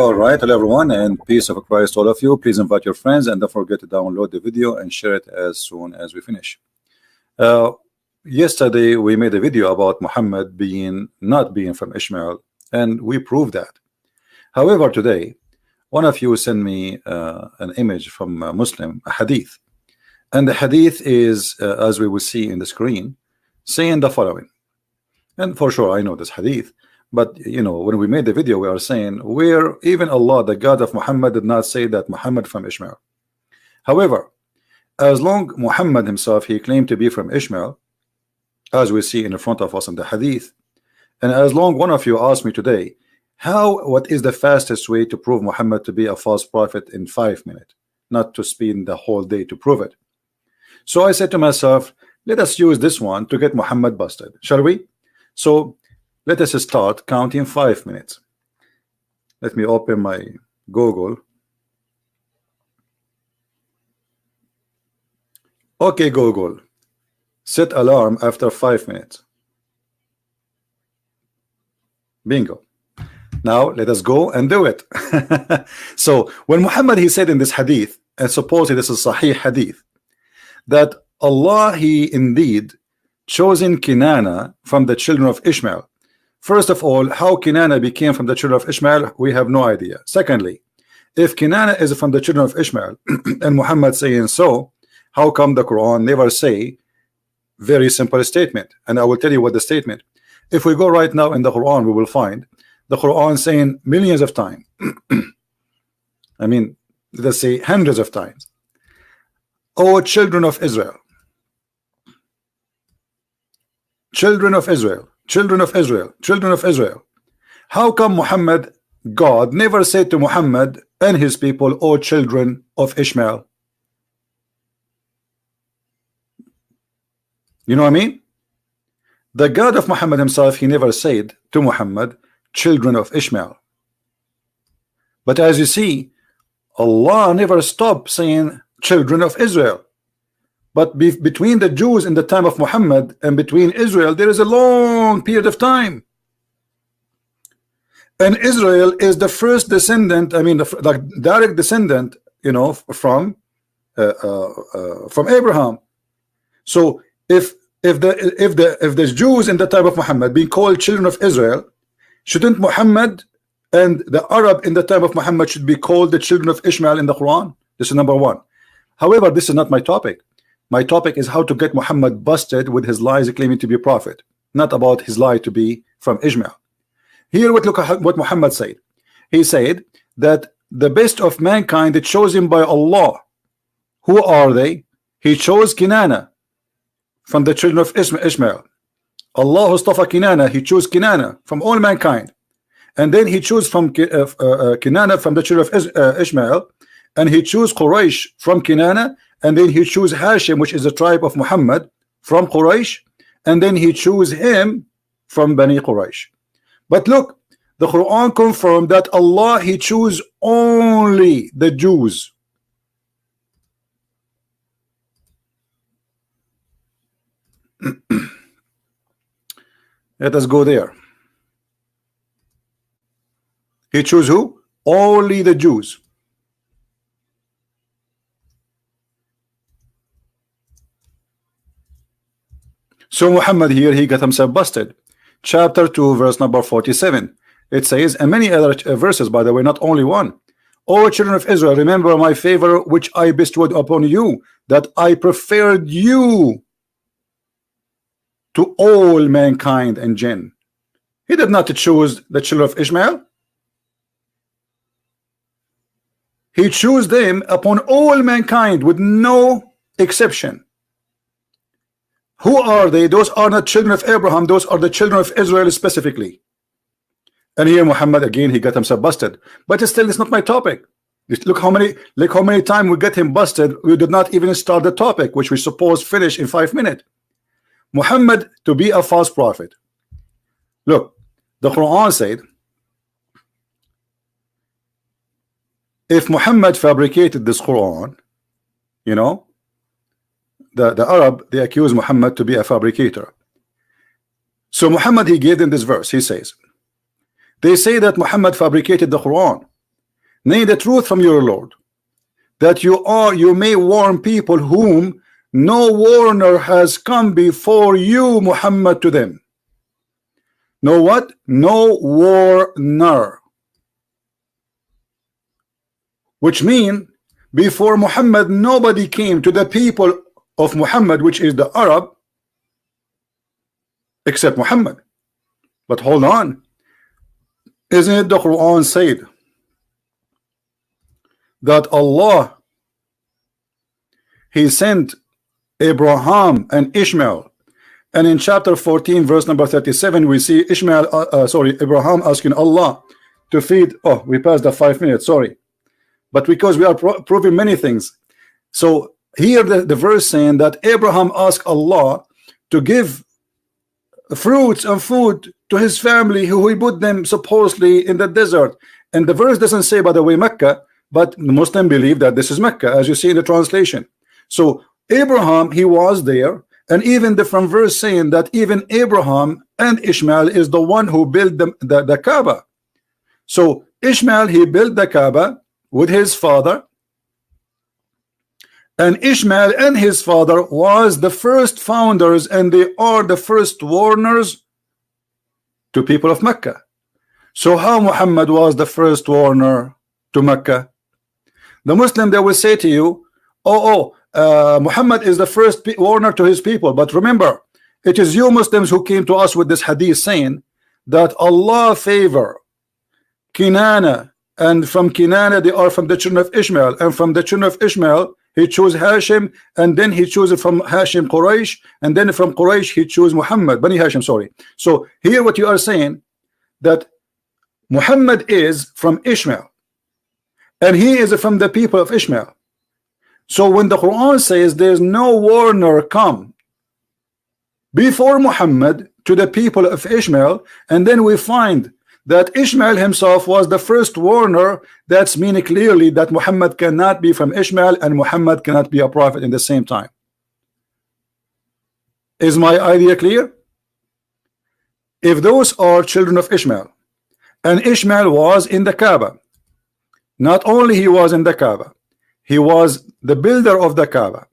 All right, hello everyone, and peace of Christ to all of you. Please invite your friends and don't forget to download the video and share it as soon as we finish. Yesterday we made a video about Muhammad not being from Ishmael, and we proved that. However, today one of you sent me an image from a Muslim, a hadith, and the hadith is as we will see in the screen, saying the following. And for sure I know this hadith, but you know, when we made the video we are saying where even Allah, the God of Muhammad, did not say that Muhammad from Ishmael. However, as long Muhammad himself, he claimed to be from Ishmael, as we see in front of us in the hadith, and as long one of you asked me today, what is the fastest way to prove Muhammad to be a false prophet in 5 minutes, not to spend the whole day to prove it. So I said to myself, let us use this one to get Muhammad busted, shall we? So let us start counting 5 minutes. Let me open my Google. Okay, Google, set alarm after 5 minutes. Bingo. Now let us go and do it. So when Muhammad, he said in this hadith, and supposedly this is Sahih hadith, that Allah, he indeed chosen Kinana from the children of Ishmael. First of all, how Kinana became from the children of Ishmael, we have no idea. Secondly, if Kinana is from the children of Ishmael and Muhammad saying so, how come the Quran never say very simple statement? And I will tell you what the statement. If we go right now in the Quran, we will find the Quran saying millions of times. I mean, let's say hundreds of times. O children of Israel, children of Israel, children of Israel, children of Israel. How come Muhammad, God, never said to Muhammad and his people, O children of Ishmael? You know what I mean? The God of Muhammad himself, he never said to Muhammad, children of Ishmael. But as you see, Allah never stopped saying children of Israel. But between the Jews in the time of Muhammad and between Israel, there is a long period of time. And Israel is the first descendant, I mean, the direct descendant, you know, from Abraham. So if the Jews in the time of Muhammad being called children of Israel, shouldn't Muhammad and the Arab in the time of Muhammad should be called the children of Ishmael in the Quran? This is number one. However, this is not my topic. My topic is how to get Muhammad busted with his lies claiming to be a prophet, not about his lie to be from Ishmael. Here, look at what Muhammad said. He said that the best of mankind is chosen by Allah. Who are they? He chose Kinana from the children of Ishmael. Allah Mustafa Kinana, he chose Kinana from all mankind. And then he chose from Kinana from the children of Ishmael, and he chose Quraysh from Kinana, and then he chose Hashim, which is the tribe of Muhammad, from Quraysh, and then he chose him from Bani Quraysh. But look, the Quran confirmed that Allah, he chose only the Jews. Let us go there. He chose who? Only the Jews. So Muhammad here, he got himself busted. Chapter 2, verse number 47. It says, and many other verses, by the way, not only one. O children of Israel, remember my favor which I bestowed upon you, that I preferred you to all mankind and jinn. He did not choose the children of Ishmael. He chose them upon all mankind with no exception. Who are they? Those are not children of Abraham. Those are the children of Israel specifically. And here Muhammad again, he got himself busted. But still, it's not my topic. Look how many times we get him busted. We did not even start the topic, which we suppose finish in 5 minutes. Muhammad to be a false prophet. Look, the Quran said, if Muhammad fabricated this Quran, you know, the Arab, they accuse Muhammad to be a fabricator. So Muhammad, he gave them this verse. He says, they say that Muhammad fabricated the Quran. Nay, the truth from your Lord, that you may warn people whom no warner has come before you, Muhammad, to them. No what? No warner. Which mean before Muhammad nobody came to the people of Muhammad, which is the Arab, except Muhammad. But hold on, isn't it the Quran said that Allah, He sent Abraham and Ishmael, and in chapter 14 verse number 37 we see Abraham asking Allah to feed. Oh, we passed the 5 minutes, sorry, but because we are proving many things. So here the verse saying that Abraham asked Allah to give fruits and food to his family, who he put them supposedly in the desert. And the verse doesn't say, by the way, Mecca, but the Muslim believe that this is Mecca, as you see in the translation. So Abraham, he was there, and even different verse saying that even Abraham and Ishmael is the one who built the Kaaba. So Ishmael, he built the Kaaba with his father, and Ishmael and his father was the first founders, and they are the first warners to people of Mecca. So how Muhammad was the first warner to Mecca? The Muslim, they will say to you, Muhammad is the first warner to his people. But remember, it is you Muslims who came to us with this hadith saying that Allah favor Kinana, and from Kinana they are from the children of Ishmael, and from the children of Ishmael he chose Hashim, and then he chose from Hashim Quraysh, and then from Quraysh he chose Muhammad, Bani Hashim, sorry. So here what you are saying, that Muhammad is from Ishmael, and he is from the people of Ishmael. So when the Quran says there's no warner come before Muhammad to the people of Ishmael, and then we find that Ishmael himself was the first warner, that's meaning clearly that Muhammad cannot be from Ishmael, and Muhammad cannot be a prophet in the same time. Is my idea clear? If those are children of Ishmael, and Ishmael was in the Kaaba, not only he was in the Kaaba, he was the builder of the Kaaba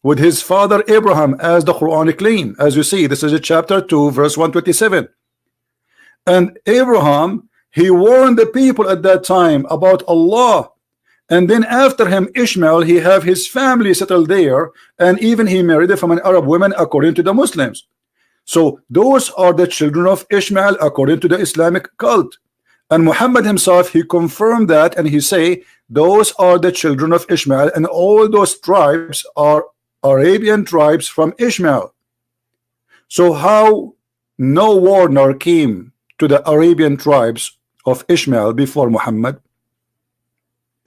with his father Abraham, as the Quran claims. As you see, this is chapter 2 verse 127. And Abraham, he warned the people at that time about Allah, and then after him Ishmael, he have his family settled there, and even he married from an Arab woman according to the Muslims. So those are the children of Ishmael according to the Islamic cult. And Muhammad himself, he confirmed that, and he say those are the children of Ishmael, and all those tribes are Arabian tribes from Ishmael. So how no warner came to the Arabian tribes of Ishmael before Muhammad,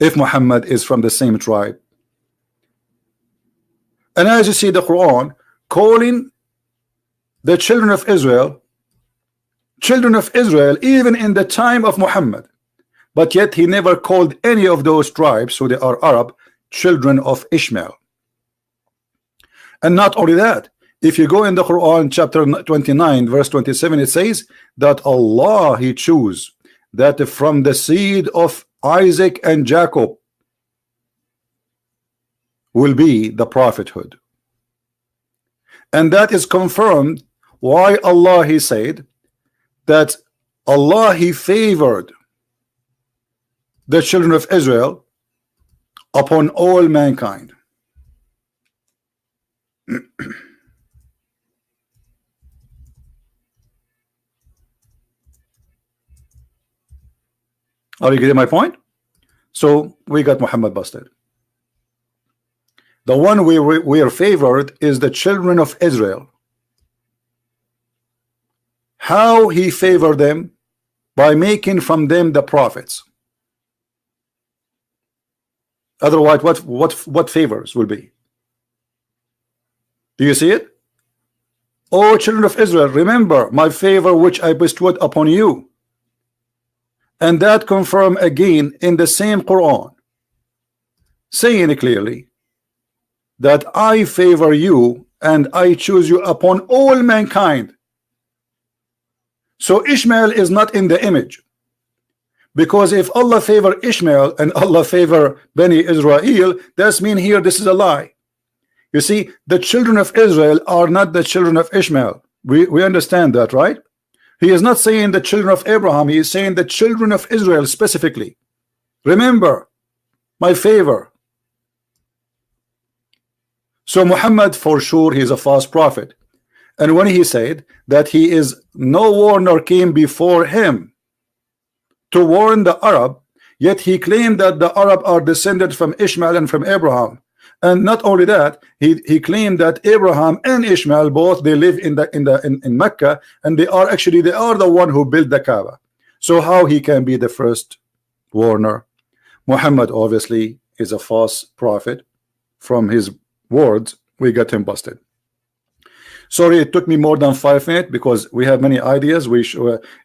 if Muhammad is from the same tribe? And as you see the Quran calling the children of Israel even in the time of Muhammad, but yet he never called any of those tribes, so they are Arab, children of Ishmael. And not only that, if you go in the Quran chapter 29 verse 27, it says that Allah, he chose that from the seed of Isaac and Jacob will be the prophethood. And that is confirmed why Allah, he said that Allah, he favored the children of Israel upon all mankind. Are you getting my point? So we got Muhammad busted. The one we are favored is the children of Israel. How he favored them? By making from them the prophets. Otherwise, what favors will be? Do you see it? O children of Israel, remember my favor which I bestowed upon you. And that confirmed again in the same Quran, saying clearly that I favor you and I choose you upon all mankind. So Ishmael is not in the image, Because if Allah favor Ishmael and Allah favor Bani Israel, that's mean here this is a lie. You see, the children of Israel are not the children of Ishmael. We understand that, right? He is not saying the children of Abraham, he is saying the children of Israel specifically. Remember my favor. So Muhammad, for sure, he is a false prophet. And when he said that he is no warner came before him to warn the Arab, yet he claimed that the Arab are descended from Ishmael and from Abraham. And not only that, he claimed that Abraham and Ishmael both they live in Mecca, and they are the one who built the Kaaba. So how he can be the first warner? Muhammad obviously is a false prophet. From his words, we got him busted. Sorry, it took me more than 5 minutes because we have many ideas.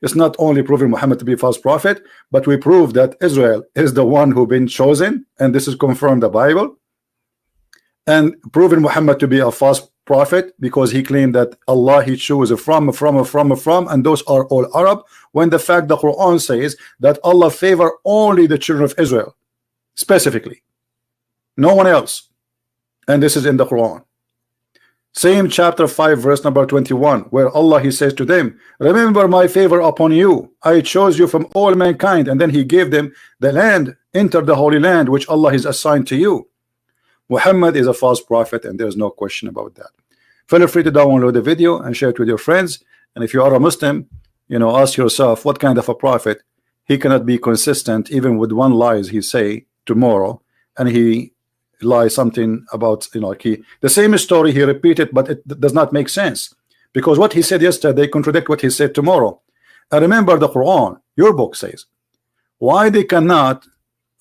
It's not only proving Muhammad to be a false prophet, but we prove that Israel is the one who been chosen, and this is confirmed the Bible, and proving Muhammad to be a false prophet because he claimed that Allah he chose from, and those are all Arab, when the fact the Quran says that Allah favor only the children of Israel specifically, no one else, and this is in the Quran. Same chapter 5 verse number 21, where Allah he says to them, remember my favor upon you, I chose you from all mankind, and then he gave them the land, enter the holy land which Allah has assigned to you. Muhammad is a false prophet, and there's no question about that. Feel free to download the video and share it with your friends. And if you are a Muslim, you know, ask yourself what kind of a prophet. He cannot be consistent even with one lies he say tomorrow, and he lie something about, you know, like the same story he repeated, but it does not make sense because what he said yesterday contradict what he said tomorrow. And remember the Quran, your book says, why they cannot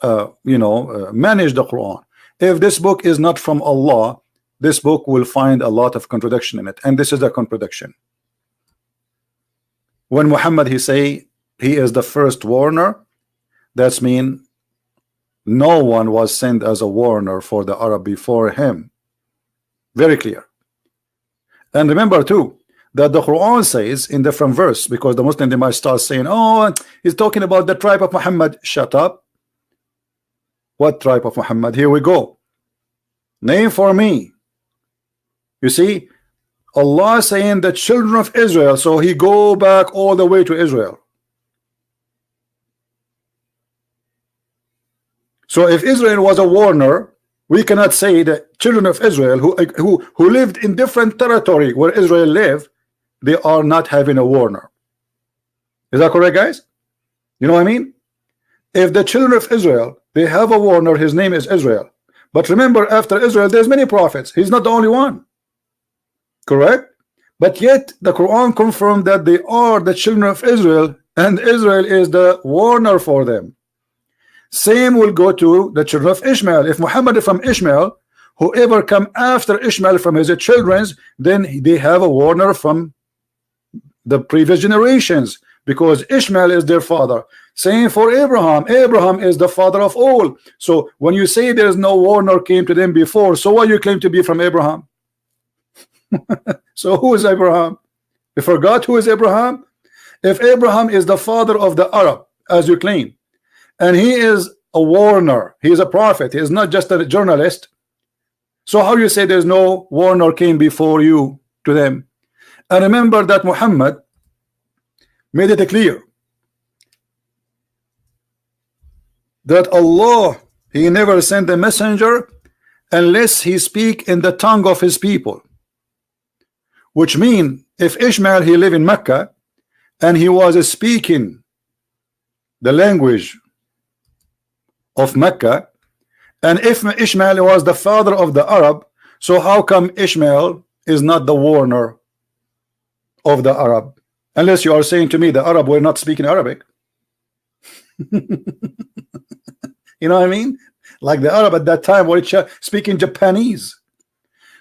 manage the Quran. If this book is not from Allah, this book will find a lot of contradiction in it, and this is a contradiction. When Muhammad he say he is the first warner, that's mean no one was sent as a warner for the Arab before him. Very clear. And remember too that the Quran says in different verse, because the Muslim they might start saying, oh, he's talking about the tribe of Muhammad. Shut up. What tribe of Muhammad? Here we go. Name for me. You see, Allah saying the children of Israel, so he go back all the way to Israel. So if Israel was a warner, we cannot say that children of Israel who lived in different territory where Israel lived, they are not having a warner. Is that correct, guys? You know what I mean? If the children of Israel, they have a warner, his name is Israel. But remember, after Israel, there's many prophets. He's not the only one. Correct? But yet the Quran confirmed that they are the children of Israel, and Israel is the warner for them. Same will go to the children of Ishmael. If Muhammad is from Ishmael, whoever come after Ishmael from his children, then they have a warner from the previous generations, because Ishmael is their father. Same for Abraham. Abraham is the father of all. So when you say there is no warner came to them before, so why you claim to be from Abraham? So who is Abraham? You forgot who is Abraham? If Abraham is the father of the Arab, as you claim, and he is a warner, he is a prophet, he is not just a journalist, so how you say there's no warner came before you to them? And remember that Muhammad made it clear that Allah he never sent a messenger unless he speak in the tongue of his people, which mean if Ishmael he live in Mecca and he was speaking the language of Mecca, and if Ishmael was the father of the Arab, so how come Ishmael is not the warner of the Arab? Unless you are saying to me the Arab were not speaking Arabic. You know what I mean? Like the Arab at that time were speaking Japanese.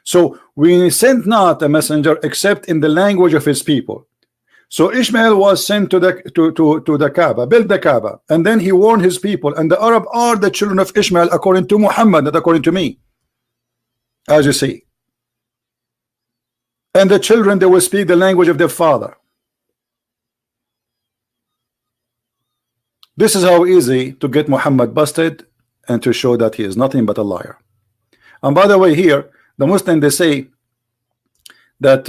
So we sent not a messenger except in the language of his people. So Ishmael was sent to the Kaaba, built the Kaaba, and then he warned his people, and the Arab are the children of Ishmael according to Muhammad, not according to me, as you see. And the children, they will speak the language of their father. This is how easy to get Muhammad busted and to show that he is nothing but a liar. And by the way, here the Muslims, they say that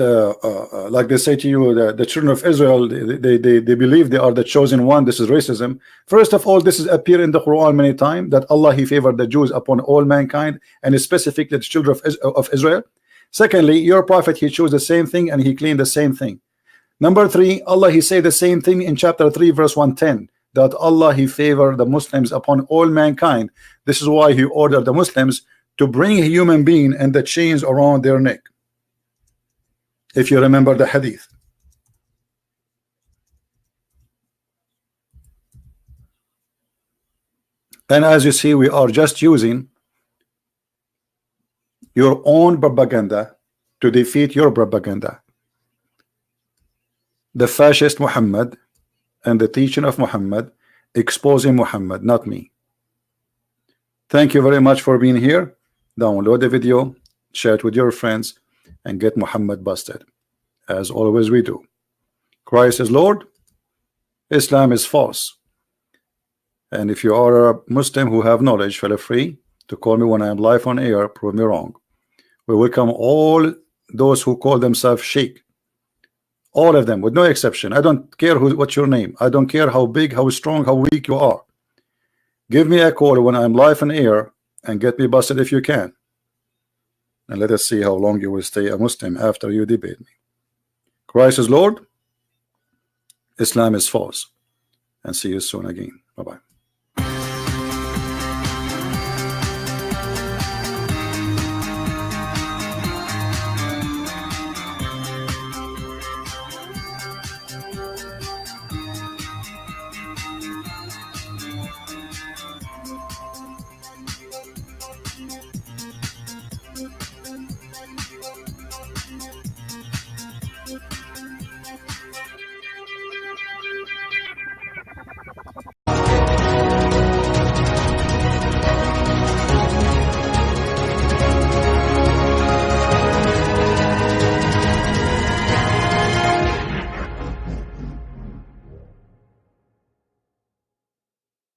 like they say to you, the children of Israel, they believe they are the chosen one. This is racism. First of all, this is appear in the Quran many times, that Allah, he favored the Jews upon all mankind, and specifically the children of Israel. Secondly, your prophet, he chose the same thing and he claimed the same thing. Number three, Allah, he said the same thing in chapter 3 verse 110, that Allah, he favored the Muslims upon all mankind. This is why he ordered the Muslims to bring a human being and the chains around their neck, if you remember the hadith. And as you see, we are just using your own propaganda to defeat your propaganda. The fascist Muhammad and the teaching of Muhammad, exposing Muhammad, not me. Thank you very much for being here. Download the video, share it with your friends, and get Muhammad busted, as always we do. Christ is Lord, Islam is false. And if you are a Muslim who have knowledge, feel free to call me when I am live on air, prove me wrong. We welcome all those who call themselves sheikh, all of them with no exception. I don't care what's your name. I don't care how big, how strong, how weak you are. Give me a call when I'm live on air and get me busted if you can. And let us see how long you will stay a Muslim after you debate me. Christ is Lord, Islam is false. And see you soon again. Bye-bye.